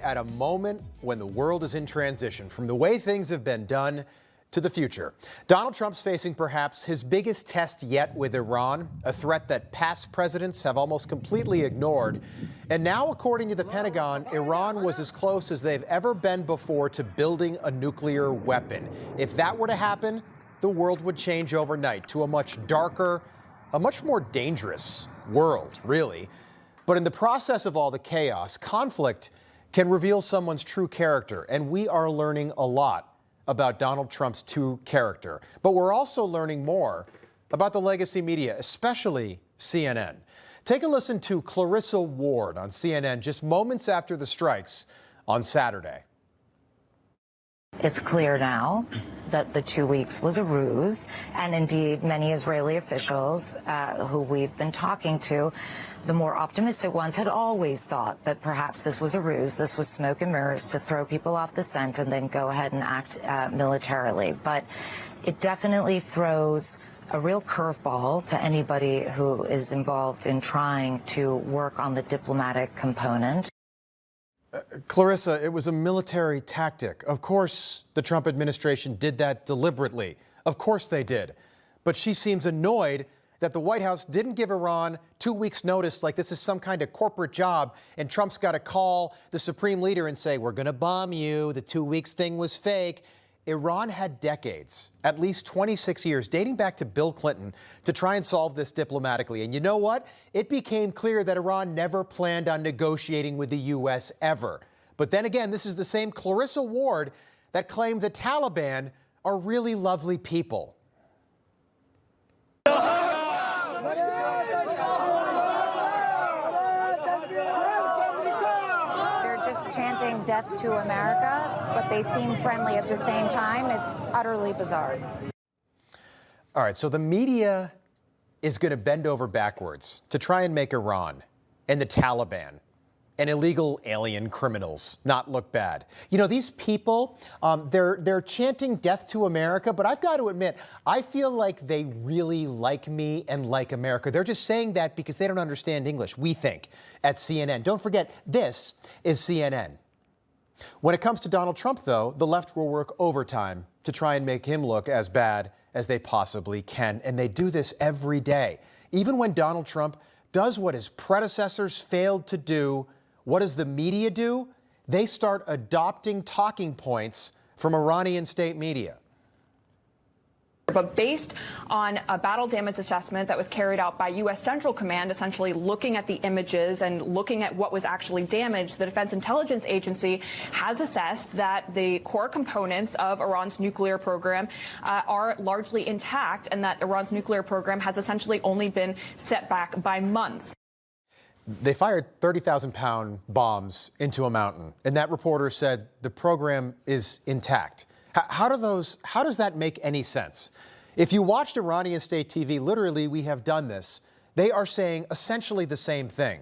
At a moment when the world is in transition from the way things have been done to the future, Donald Trump's facing perhaps his biggest test yet with Iran, a threat that past presidents have almost completely ignored. And now, according to the Pentagon, Iran was as close as they've ever been before to building a nuclear weapon. If that were to happen, the world would change overnight to a much darker, a much more dangerous world, really. But in the process of all the chaos, conflict can reveal someone's true character, and we are learning a lot about Donald Trump's true character. But we're also learning more about the legacy media, especially CNN. Take a listen to Clarissa Ward on CNN just moments after the strikes on Saturday. It's clear now that the 2 weeks was a ruse, and indeed many Israeli officials who we've been talking to, the more optimistic ones, had always thought that perhaps this was a ruse, this was smoke and mirrors to throw people off the scent and then go ahead and act militarily. But it definitely throws a real curveball to anybody who is involved in trying to work on the diplomatic component. Clarissa, it was a military tactic. Of course, the Trump administration did that deliberately. Of course they did. But she seems annoyed that the White House didn't give Iran 2 weeks' notice like this is some kind of corporate job, and Trump's got to call the supreme leader and say, we're going to bomb you, the 2 weeks thing was fake. Iran had decades, at least 26 years, dating back to Bill Clinton, to try and solve this diplomatically. And you know what? It became clear that Iran never planned on negotiating with the U.S. ever. But then again, this is the same Clarissa Ward that claimed the Taliban are really lovely people. Chanting death to America, but they seem friendly at the same time. It's utterly bizarre. All right, so the media is going to bend over backwards to try and make Iran and the Taliban and illegal alien criminals not look bad. You know, these people, they're chanting death to America, but I've got to admit, I feel like they really like me and like America. They're just saying that because they don't understand English, we think, at CNN. Don't forget, this is CNN. When it comes to Donald Trump, though, the left will work overtime to try and make him look as bad as they possibly can. And they do this every day. Even when Donald Trump does what his predecessors failed to do, what does the media do? They start adopting talking points from Iranian state media. But based on a battle damage assessment that was carried out by U.S. Central Command, essentially looking at the images and looking at what was actually damaged, the Defense Intelligence Agency has assessed that the core components of Iran's nuclear program are largely intact, and that Iran's nuclear program has essentially only been set back by months. They fired 30,000-pound bombs into a mountain, and that reporter said the program is intact. How does that make any sense? If you watched Iranian state TV, literally, we have done this. They are saying essentially the same thing.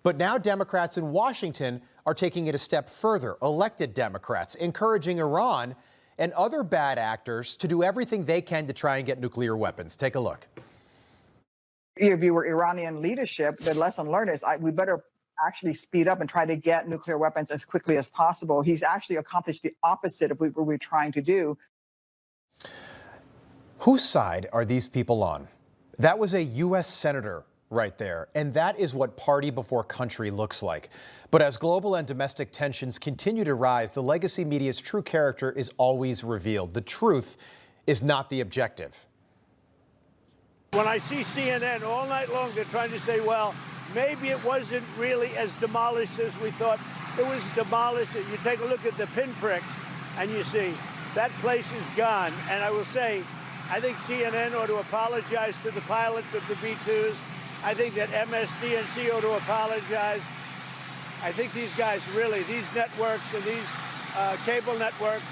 But now Democrats in Washington are taking it a step further, elected Democrats, encouraging Iran and other bad actors to do everything they can to try and get nuclear weapons. Take a look. If you were Iranian leadership, the lesson learned is we better actually speed up and try to get nuclear weapons as quickly as possible. He's actually accomplished the opposite of what we're trying to do. Whose side are these people on? That was a U.S. senator right there, and that is what party before country looks like. But as global and domestic tensions continue to rise, the legacy media's true character is always revealed. The truth is not the objective. When I see CNN all night long, they're trying to say, well, maybe it wasn't really as demolished as we thought. It was demolished. You take a look at the pinpricks, and you see that place is gone. And I will say, I think CNN ought to apologize to the pilots of the B-2s. I think that MSDNC ought to apologize. I think these guys really, these networks and these cable networks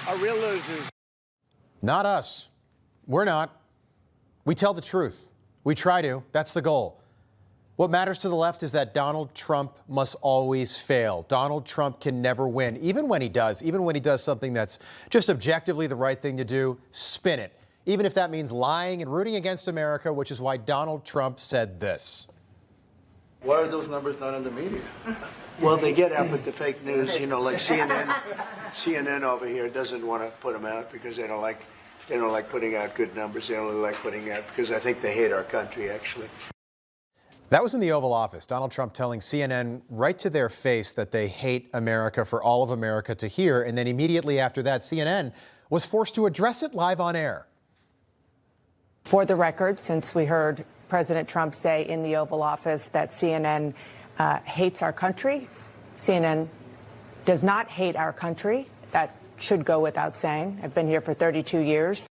are real losers. Not us. We're not. We tell the truth. We try to. That's the goal. What matters to the left is that Donald Trump must always fail. Donald Trump can never win, even when he does something that's just objectively the right thing to do, spin it. Even if that means lying and rooting against America, which is why Donald Trump said this. Why are those numbers not in the media? Well, they get out with the fake news, you know, like CNN over here doesn't want to put them out because they don't like putting out good numbers. They only like putting out because I think they hate our country, actually. That was in the Oval Office, Donald Trump telling CNN right to their face that they hate America for all of America to hear. And then immediately after that, CNN was forced to address it live on air. For the record, since we heard President Trump say in the Oval Office that CNN hates our country, CNN does not hate our country. That should go without saying. I've been here for 32 years.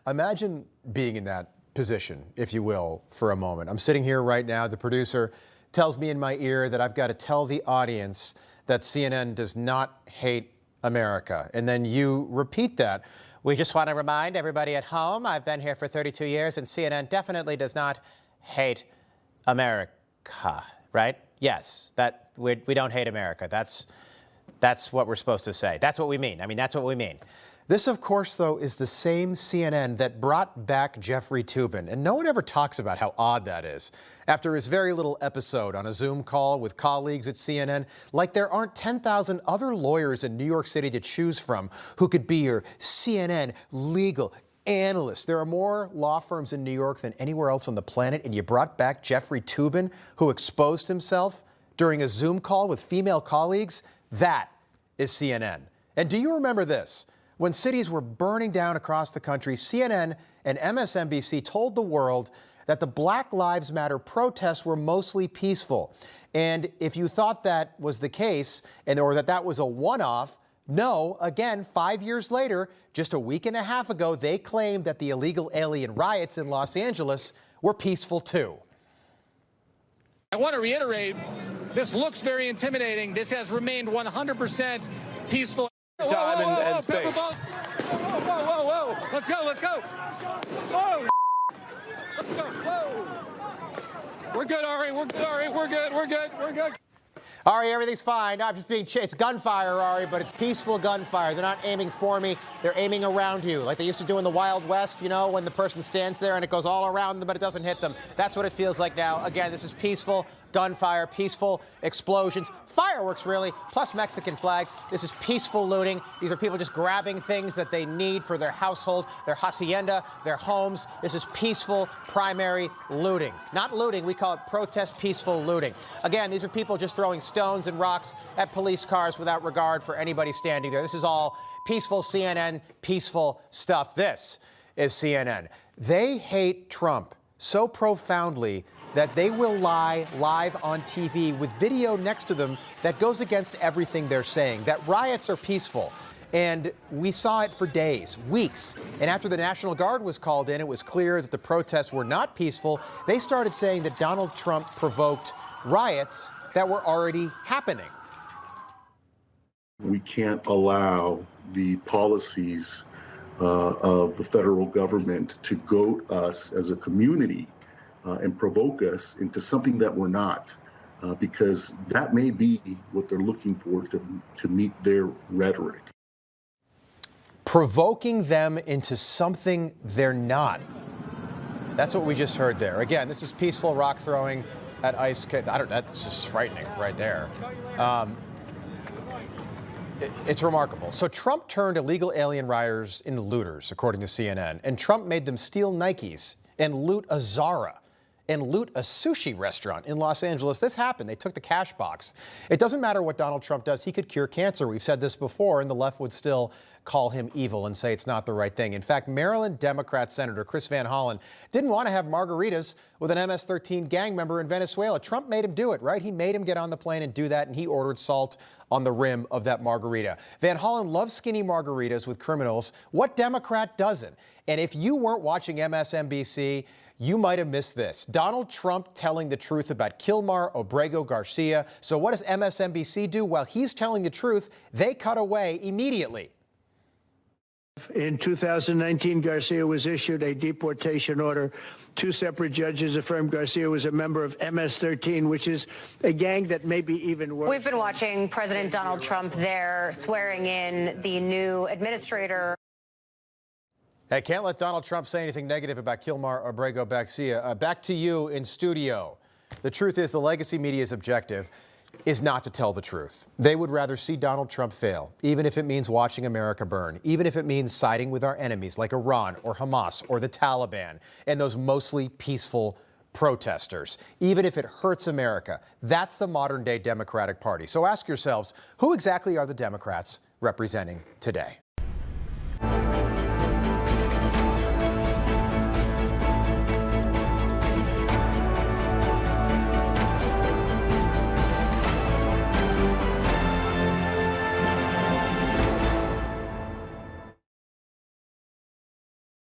Imagine being in that position, if you will, for a moment. I'm sitting here right now. The producer tells me in my ear that I've got to tell the audience that CNN does not hate America. And then you repeat that. We just want to remind everybody at home, I've been here for 32 years, and CNN definitely does not hate America, right? Yes, that we don't hate America. That's what we're supposed to say. That's what we mean. I mean, that's what we mean. This, of course, though, is the same CNN that brought back Jeffrey Toobin, and no one ever talks about how odd that is. After his very little episode on a Zoom call with colleagues at CNN, like there aren't 10,000 other lawyers in New York City to choose from who could be your CNN legal analyst. There are more law firms in New York than anywhere else on the planet, and you brought back Jeffrey Toobin, who exposed himself during a Zoom call with female colleagues? That is CNN. And do you remember this? When cities were burning down across the country, CNN and MSNBC told the world that the Black Lives Matter protests were mostly peaceful. And if you thought that was the case, or that was a one-off, no, again, 5 years later, just a week and a half ago, they claimed that the illegal alien riots in Los Angeles were peaceful too. I want to reiterate, this looks very intimidating. This has remained 100% peaceful. Time and space. Whoa. Let's go. Whoa. Let's go. Whoa. We're good, Ari. We're good. Ari, everything's fine. I'm just being chased. Gunfire, Ari, but it's peaceful gunfire. They're not aiming for me. They're aiming around you, like they used to do in the Wild West, you know, when the person stands there and it goes all around them, but it doesn't hit them. That's what it feels like now. Again, this is peaceful gunfire, peaceful explosions, fireworks, really, plus Mexican flags. This is peaceful looting. These are people just grabbing things that they need for their household, their hacienda, their homes. This is peaceful primary looting. Not looting, we call it protest peaceful looting. Again, these are people just throwing stones and rocks at police cars without regard for anybody standing there. This is all peaceful CNN, peaceful stuff. This is CNN. They hate Trump so profoundly that they will lie live on TV with video next to them that goes against everything they're saying, that riots are peaceful. And we saw it for days, weeks. And after the National Guard was called in, it was clear that the protests were not peaceful. They started saying that Donald Trump provoked riots that were already happening. We can't allow the policies of the federal government to goad us as a community and provoke us into something that we're not, because that may be what they're looking for to meet their rhetoric. Provoking them into something they're not. That's what we just heard there. Again, this is peaceful rock throwing at ice. That's just frightening right there. It's remarkable. So Trump turned illegal alien rioters into looters, according to CNN, and Trump made them steal Nikes and loot a Zara and loot a sushi restaurant in Los Angeles. This happened. They took the cash box. It doesn't matter what Donald Trump does. He could cure cancer. We've said this before, and the left would still call him evil and say it's not the right thing. In fact, Maryland Democrat Senator Chris Van Hollen didn't want to have margaritas with an MS-13 gang member in Venezuela. Trump made him do it, right? He made him get on the plane and do that, and he ordered salt on the rim of that margarita. Van Hollen loves skinny margaritas with criminals. What Democrat doesn't? And if you weren't watching MSNBC, you might have missed this. Donald Trump telling the truth about Kilmar Obrego Garcia. So what does MSNBC do? While he's telling the truth, they cut away immediately. In 2019, Garcia was issued a deportation order. Two separate judges affirmed Garcia was a member of MS-13, which is a gang that may be even worse. We've been watching President Donald Trump there swearing in the new administrator. I can't let Donald Trump say anything negative about Kilmar Abrego Baxia. Back to you in studio. The truth is, the legacy media's objective is not to tell the truth. They would rather see Donald Trump fail, even if it means watching America burn, even if it means siding with our enemies like Iran or Hamas or the Taliban and those mostly peaceful protesters, even if it hurts America. That's the modern day Democratic Party. So ask yourselves, who exactly are the Democrats representing today?